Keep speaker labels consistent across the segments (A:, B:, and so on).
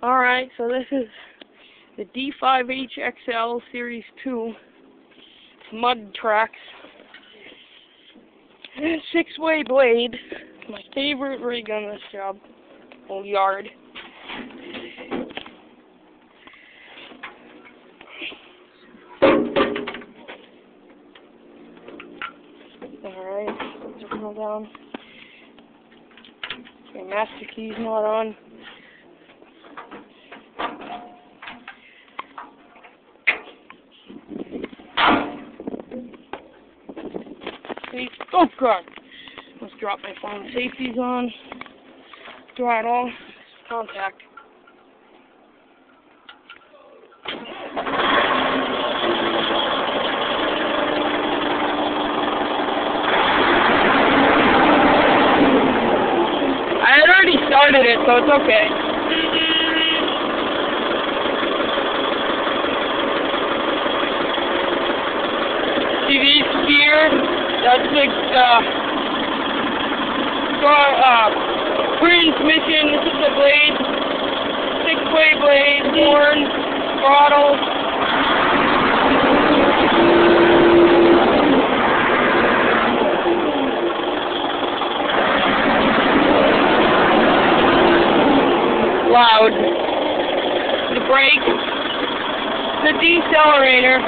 A: Alright, so this is the D5H XL Series 2 mud tracks. 6-way blade. My favorite rig on this job. Whole yard. Alright, let's go down. Okay, master key's not on. Oh god! Let's drop my phone. Safety's on. Throttle. Contact. I had already started it, so it's okay. See these here? That's the transmission. This is the blade, 6-way blade, horn, throttle. Loud. The brake, the decelerator.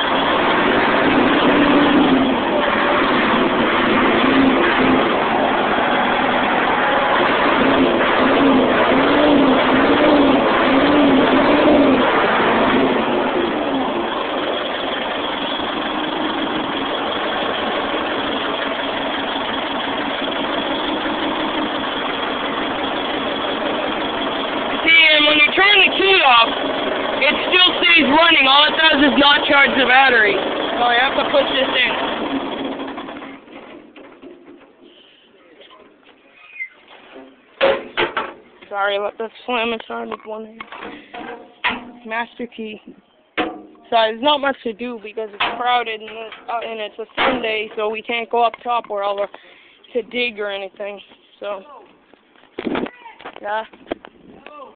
A: When you turn the key off, it still stays running. All it does is not charge the battery. So I have to push this in. Sorry about the slam inside with one hand. Master key. So there's not much to do because it's crowded and it's a Sunday, so we can't go up top where all the to dig or anything. So yeah.